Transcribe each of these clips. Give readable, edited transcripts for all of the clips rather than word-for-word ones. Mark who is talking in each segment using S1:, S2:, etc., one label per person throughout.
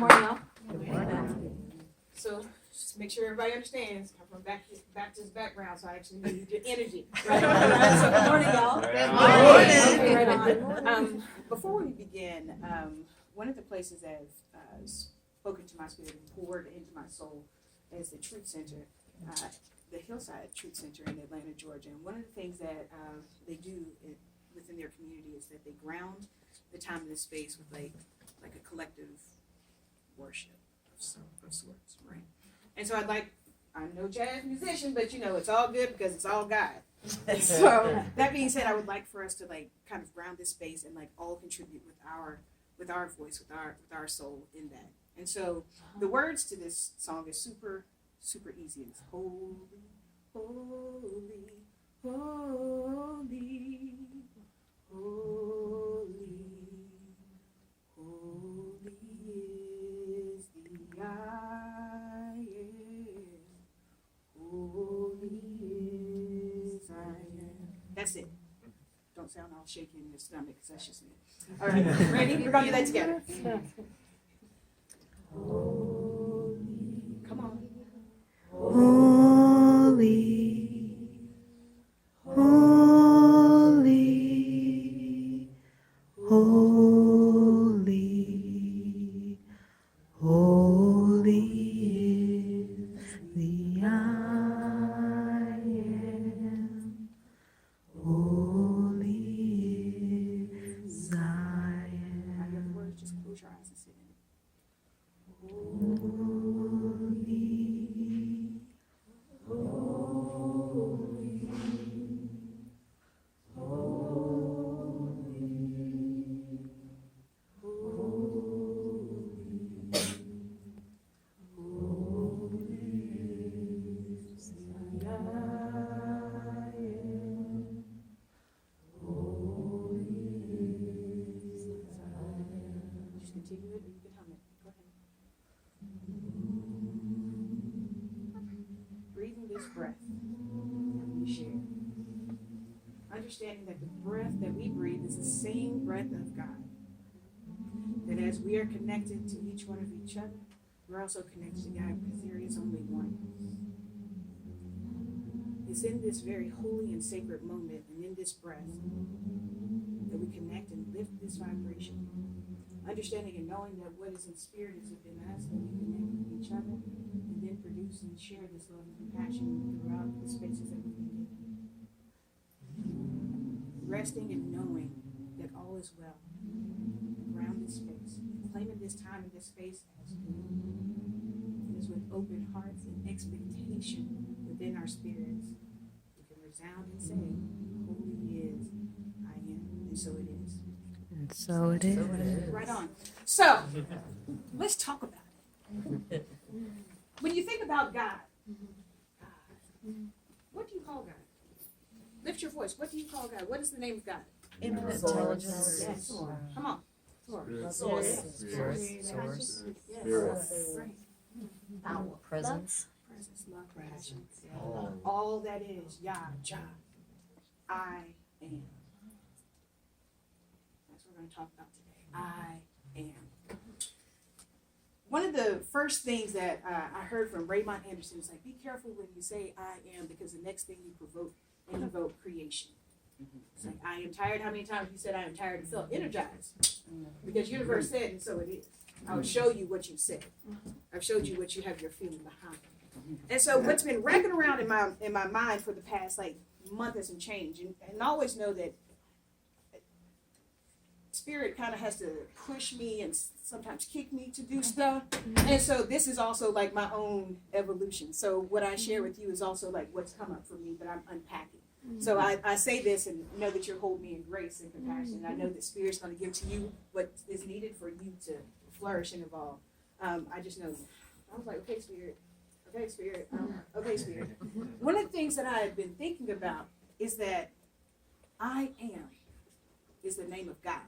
S1: morning, y'all.
S2: Good morning.
S1: So just make sure everybody understands. I'm from Baptist background, so I actually need your energy. Right? So good morning, y'all.
S2: Good morning.
S1: Okay, right on. Before we begin, one of the places that has spoken to my spirit and poured into my soul is the Truth Center, the Hillside Truth Center in Atlanta, Georgia. And one of the things that they do within their community is that they ground the time and the space with like a collective worship of sorts, right? And so I'm no jazz musician, but it's all good because it's all God. So that being said, I would like for us to kind of ground this space and all contribute with our voice, with our soul in that. And so the words to this song is super, super easy. It's holy, holy, holy, holy, holy is the I am. Holy is I am. That's it. Don't sound all shaky in your stomach, because that's just me. All right, ready? We're going to do that together. Holy. Come on.
S2: Holy, holy, holy, holy is the I am. Holy is I am.
S1: I hear the words, just close your eyes and sit in it. Just continue it, or you can hum it. Go ahead. Breathing this breath that we share. Understanding that the breath that we breathe is the same breath of God. That as we are connected to each one of each other, we're also connected to God because there is only one. It's in this very holy and sacred moment and in this breath that we connect and lift this vibration. Understanding and knowing that what is in spirit is within us, that we connect with each other and then produce and share this love and compassion throughout the spaces that we've been given. Resting and knowing that all is well around this space, claiming this time and this space as good. It is with open hearts and expectation within our spirits. We can resound and say, holy is I am, and so it is.
S2: And so it is.
S1: Right on. So, let's talk about it. When you think about God, what do you call God? Lift your voice. What do you call God? What is the name of God?
S2: Infinite intelligence.
S1: Yes. Come on.
S3: Source.
S1: Yes. Right.
S2: Power. Presence.
S1: Presence, love, compassion. All that is Yah, Jah, I am. That's what we're going to talk about today. I am. One of the first things that I heard from Raymond Anderson is be careful when you say I am, because the next thing you invoke creation. It's I am tired. How many times you said I am tired and felt energized? Because universe said, and so it is. I will show you what you said. I've showed you what you have your feeling behind. And so what's been racking around in my mind for the past month and some change, and I always know that spirit kind of has to push me and sometimes kick me to do stuff. And so this is also my own evolution. So what I share with you is also what's come up for me, but I'm unpacking. So I say this and know that you're holding me in grace and compassion. I know that Spirit's going to give to you what is needed for you to flourish and evolve. I just know. I was okay, Spirit. Okay, Spirit. Okay, Spirit. One of the things that I have been thinking about is that I am is the name of God.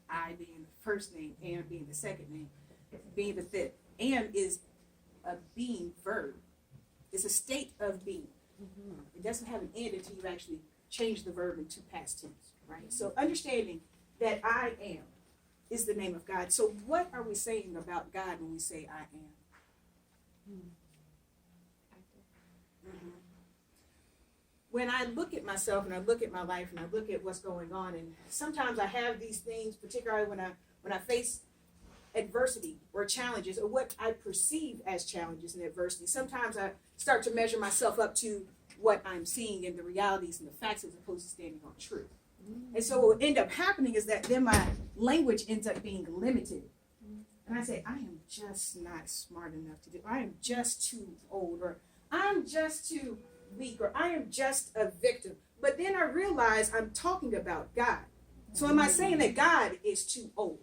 S1: I being the first name, am being the second name, being the fifth. Am is a being verb. It's a state of being. It doesn't have an end until you actually change the verb into past tense, right? So understanding that I am is the name of God. So what are we saying about God when we say I am? Mm-hmm. When I look at myself and I look at my life and I look at what's going on, and sometimes I have these things, particularly when I face adversity or challenges or what I perceive as challenges and adversity. Sometimes I start to measure myself up to what I'm seeing in the realities and the facts as opposed to standing on truth. And so what will end up happening is that then my language ends up being limited. And I say, I am just not smart enough to do. I am just too old, or I'm just too weak, or I am just a victim. But then I realize I'm talking about God. So am I saying that God is too old?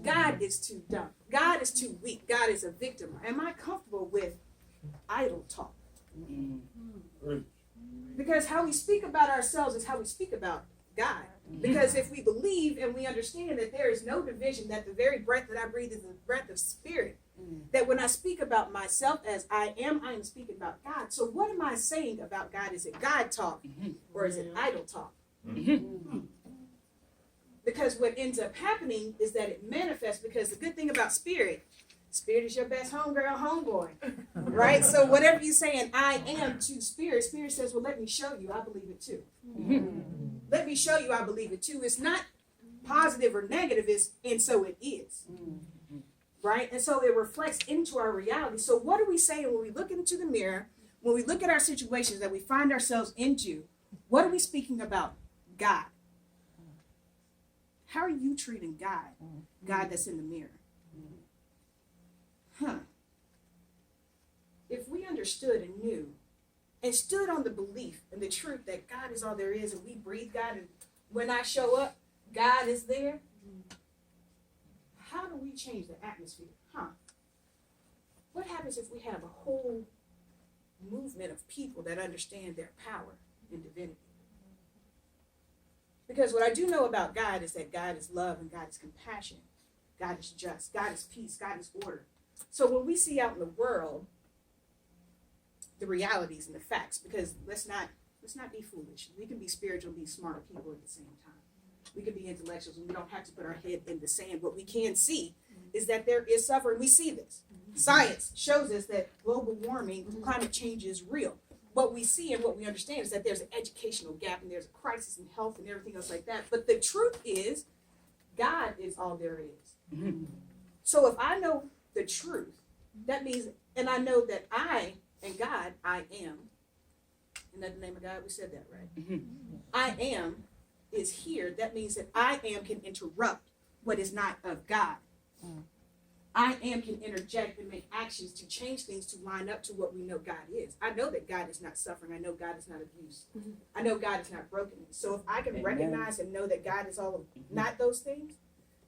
S1: God is too dumb. God is too weak. God is a victim. Am I comfortable with idle talk? Because how we speak about ourselves is how we speak about God. Because if we believe and we understand that there is no division, that the very breath that I breathe is the breath of spirit, that when I speak about myself as I am speaking about God. So what am I saying about God? Is it God talk or is it idle talk? Because what ends up happening is that it manifests, because the good thing about spirit is your best homegirl, homeboy, right? So whatever you're saying, I am to spirit says, well, let me show you, I believe it too. Let me show you, I believe it too. It's not positive or negative, and so it is, right? And so it reflects into our reality. So what are we saying when we look into the mirror, when we look at our situations that we find ourselves into? What are we speaking about? God. How are you treating God? God that's in the mirror. If we understood and knew and stood on the belief and the truth that God is all there is, and we breathe God, and when I show up, God is there, how do we change the atmosphere? What happens if we have a whole movement of people that understand their power and divinity? Because what I do know about God is that God is love and God is compassion. God is just. God is peace. God is order. So when we see out in the world the realities and the facts, because let's not be foolish. We can be spiritual and be smart people at the same time. We can be intellectuals and we don't have to put our head in the sand. What we can see is that there is suffering. We see this. Science shows us that global warming, climate change is real. What we see and what we understand is that there's an educational gap and there's a crisis in health and everything else like that. But the truth is, God is all there is. So if I know the truth, that means, and I know that I and God, I am. In the name of God, we said that, right? I am is here. That means that I am can interrupt what is not of God. I am can interject and make actions to change things to line up to what we know God is. I know that God is not suffering. I know God is not abuse. I know God is not brokenness. So if I can recognize and know that God is all of not those things,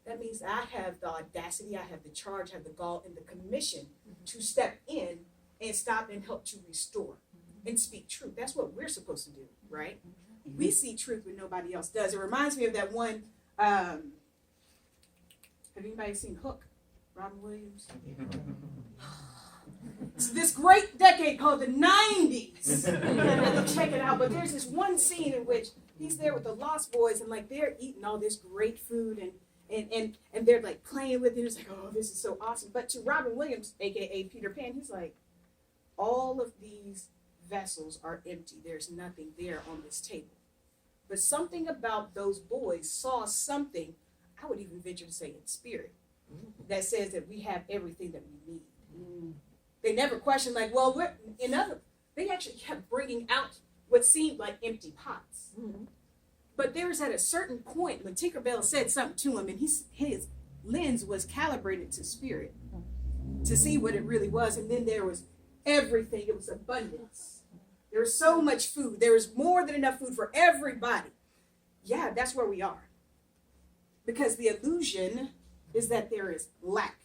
S1: that means I have the audacity, I have the charge, I have the gall and the commission to step in and stop and help to restore and speak truth. That's what we're supposed to do, right? We see truth when nobody else does. It reminds me of that one, have anybody seen Hook? Robin Williams. It's this great decade called the 90s. Check it out. But there's this one scene in which he's there with the Lost Boys and like they're eating all this great food and they're like playing with it. It's like, oh, this is so awesome. But to Robin Williams, aka Peter Pan, he's like, all of these vessels are empty. There's nothing there on this table. But something about those boys saw something, I would even venture to say in spirit, that says that we have everything that we need. They never questioned like, well, they actually kept bringing out what seemed like empty pots. But there was at a certain point when Tinkerbell said something to him and his lens was calibrated to spirit to see what it really was. And then there was everything. It was abundance. There was so much food. There was more than enough food for everybody. Yeah, that's where we are. Because the illusion is that there is lack.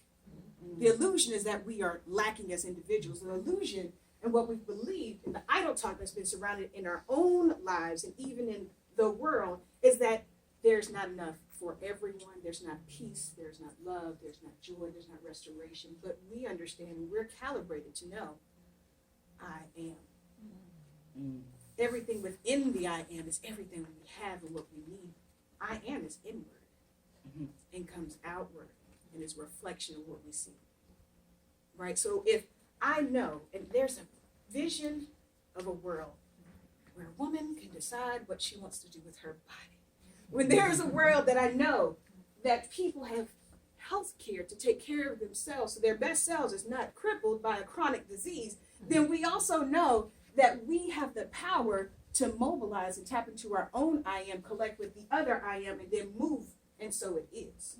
S1: The illusion is that we are lacking as individuals. The illusion and what we've believed in the idle talk that's been surrounded in our own lives and even in the world is that there's not enough for everyone. There's not peace. There's not love. There's not joy. There's not restoration. But we understand and we're calibrated to know I am. Everything within the I am is everything we have and what we need. I am is inward. and comes outward and is a reflection of what we see. Right? So if I know, and there's a vision of a world where a woman can decide what she wants to do with her body. When there is a world that I know that people have health care to take care of themselves so their best selves is not crippled by a chronic disease, then we also know that we have the power to mobilize and tap into our own I am, collect with the other I am, and then move, and so it is.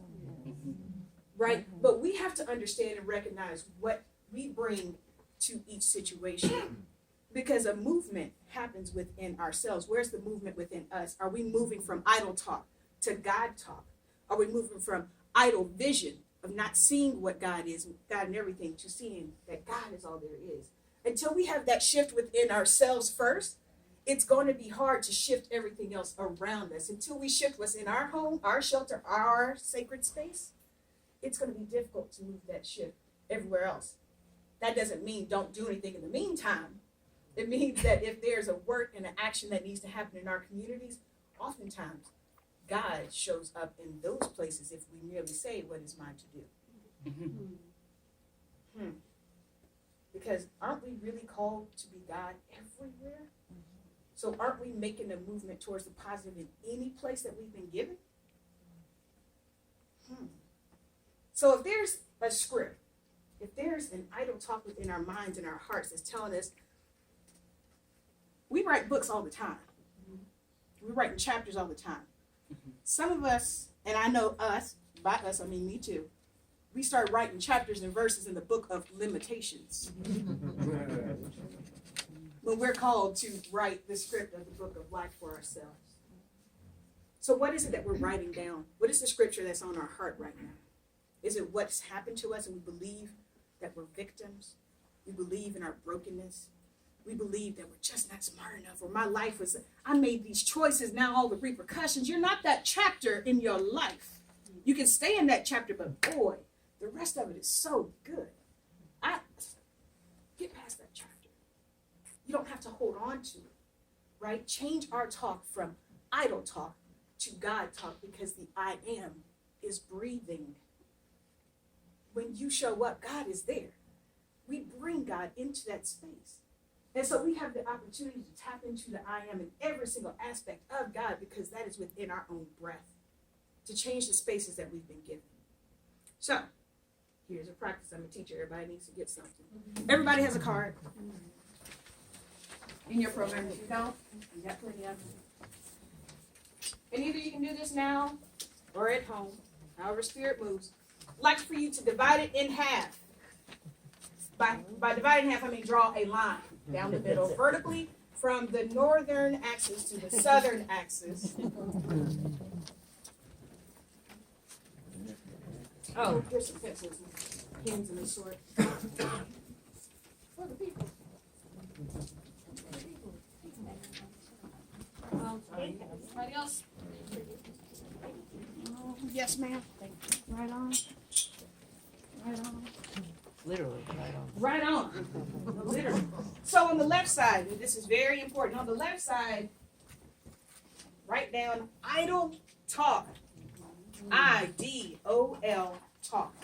S1: Right? But we have to understand and recognize what we bring to each situation. Because a movement happens within ourselves. Where's the movement within us? Are we moving from idle talk to God talk? Are we moving from idle vision of not seeing what God is, God and everything, to seeing that God is all there is? Until we have that shift within ourselves first, it's going to be hard to shift everything else around us. Until we shift what's in our home, our shelter, our sacred space, it's going to be difficult to move that shift everywhere else. That doesn't mean don't do anything in the meantime. It means that if there's a work and an action that needs to happen in our communities, oftentimes God shows up in those places if we merely say what is mine to do. Because aren't we really called to be God everywhere? So aren't we making a movement towards the positive in any place that we've been given? So if there's a script, if there's an idle talk within our minds and our hearts that's telling us, we write books all the time. We're writing chapters all the time. Some of us, and I know us, by us I mean me too, we start writing chapters and verses in the book of limitations. When we're called to write the script of the book of life for ourselves. So what is it that we're writing down? What is the scripture that's on our heart right now? Is it what's happened to us and we believe that we're victims? We believe in our brokenness. We believe that we're just not smart enough, or my life was, I made these choices, now all the repercussions. You're not that chapter in your life. You can stay in that chapter, but boy, the rest of it is so good. Get past that chapter. You don't have to hold on to it, right? Change our talk from idle talk to God talk, because the I am is breathing. When you show up, God is there. We bring God into that space. And so we have the opportunity to tap into the I am in every single aspect of God, because that is within our own breath, to change the spaces that we've been given. So, here's a practice. I'm a teacher. Everybody needs to get something. Everybody has a card in your program. If you don't, you got plenty of them. And either you can do this now or at home, however spirit moves. I'd like for you to divide it in half. By dividing in half, I mean draw a line down the middle vertically from the northern axis to the southern axis. Oh, here's some pencils and pens and this sort. For the people. Anybody else? Oh, yes, ma'am. Right on. Right on.
S2: Literally, right on.
S1: Right on. Literally. So on the left side, and this is very important, on the left side, write down idle talk. I-D-O-L talk.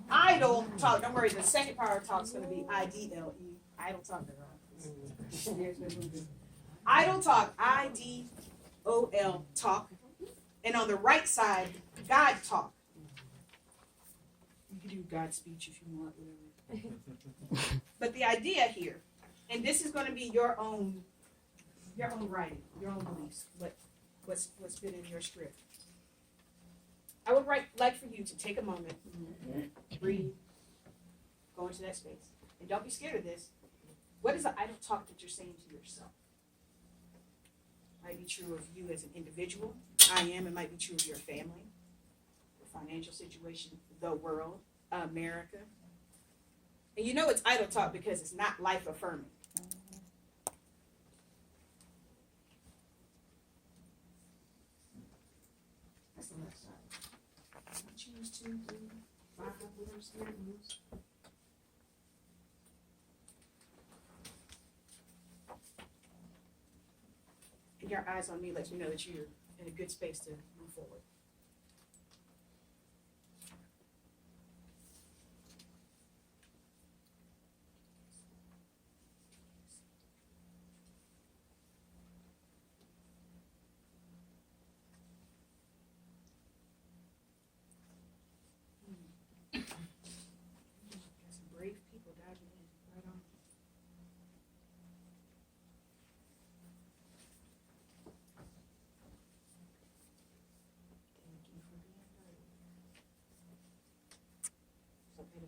S1: Idle talk. Don't worry, the second part of talk is going to be I-D-L-E. Idle talk. Idle talk. I-D-O-L talk. And on the right side, God talk. You can do God speech if you want, whatever. But the idea here, and this is going to be your own writing, your own beliefs, what's been in your script. I would like for you to take a moment, breathe, go into that space, and don't be scared of this. What is the idle talk that you're saying to yourself? It might be true of you as an individual. It might be true of your family, your financial situation, the world, America. And you know it's idle talk because it's not life affirming. That's the left side. 1, 2, 3, 5, whatever spirit moves. And your eyes on me lets me know that you're in a good space to move forward.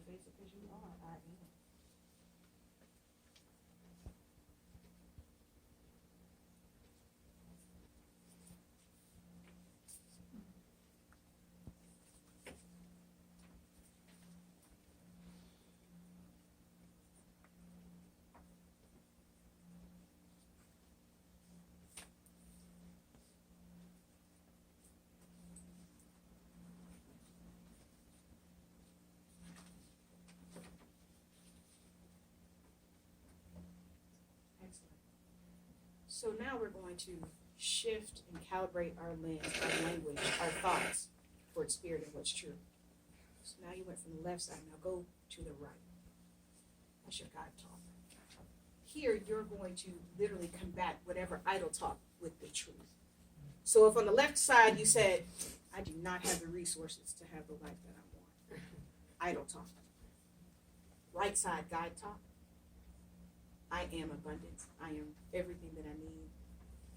S2: face it because you are. I am.
S1: Excellent. So now we're going to shift and calibrate our lens, our language, our thoughts towards spirit and what's true. So now you went from the left side, now go to the right. That's your God talk. Here you're going to literally combat whatever idle talk with the truth. So if on the left side you said, I do not have the resources to have the life that I want, idle talk. Right side, God talk. I am abundance. I am everything that I need.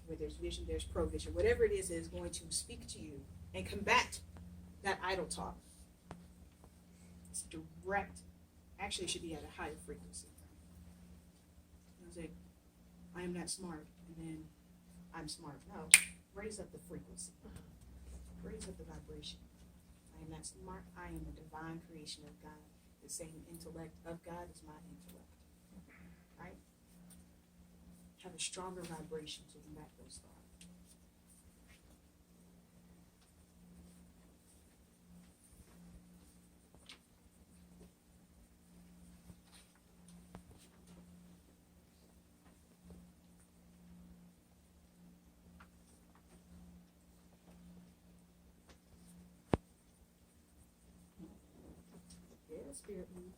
S1: Where there's vision, there's provision. Whatever it is going to speak to you and combat that idle talk. It's direct. Actually, it should be at a higher frequency. I was like, I am not smart, and then I'm smart. No, raise up the frequency. Raise up the vibration. I am not smart. I am a divine creation of God. The same intellect of God is my intellect. Right? Have a stronger vibration to combat those thoughts. Yeah, spirit move.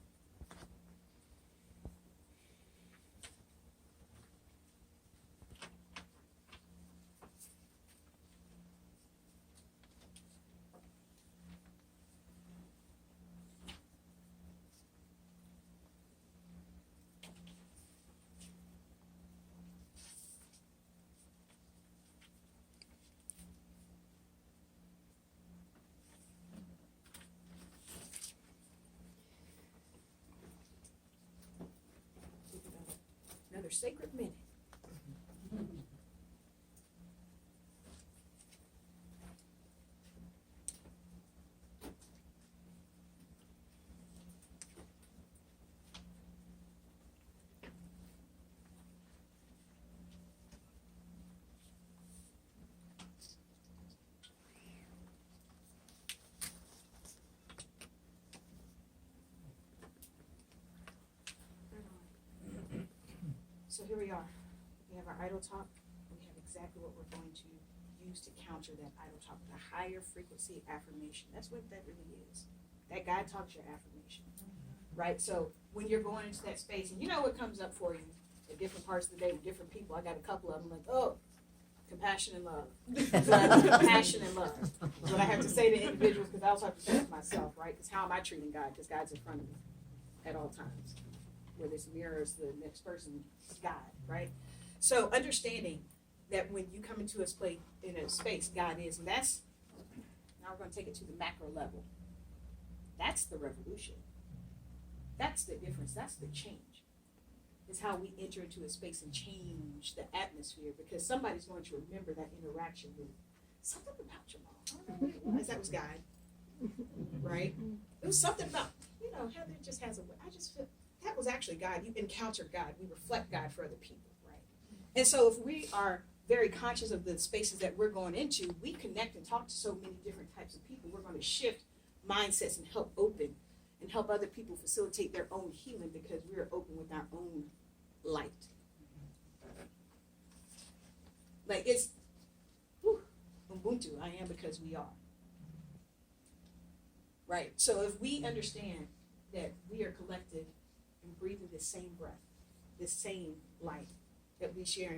S1: Another sacred minute. So here we are. We have our idle talk. We have exactly what we're going to use to counter that idle talk, the higher frequency affirmation. That's what that really is. That God talks your affirmation, right? So when you're going into that space, and you know what comes up for you at different parts of the day with different people. I got a couple of them like, oh, compassion and love. Compassion and love. That's what I have to say to individuals because I also have to say to myself, right? Because how am I treating God? Because God's in front of me at all times. Where this mirrors the next person's God, right? So understanding that when you come into a space, God is, and that's, now we're going to take it to the macro level. That's the revolution. That's the difference. That's the change. It's how we enter into a space and change the atmosphere because somebody's going to remember that interaction with something about your mom. I don't know what it was. That was God, right? It was something about, Heather just has a way. I just feel that was actually God. You encounter God. We reflect God for other people, right? And so if we are very conscious of the spaces that we're going into, we connect and talk to so many different types of people. We're going to shift mindsets and help open and help other people facilitate their own healing because we're open with our own light. Like it's Ubuntu, I am because we are. Right? So if we understand that we are collected and breathing the same breath, the same light that we share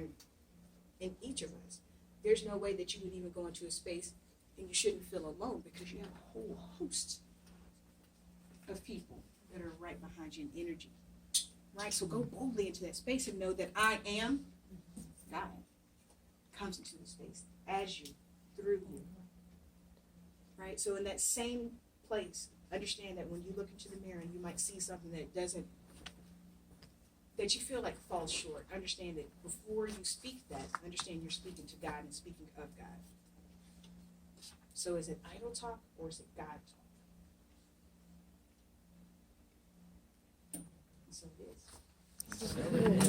S1: in each of us, there's no way that you would even go into a space and you shouldn't feel alone because you have a whole host of people that are right behind you in energy. Right? So go boldly into that space and know that I am God comes into the space as you, through you. Right? So in that same place understand that when you look into the mirror and you might see something that you feel like falls short. Understand that before you speak that, understand you're speaking to God and speaking of God. So is it idle talk or is it God talk? And so it is.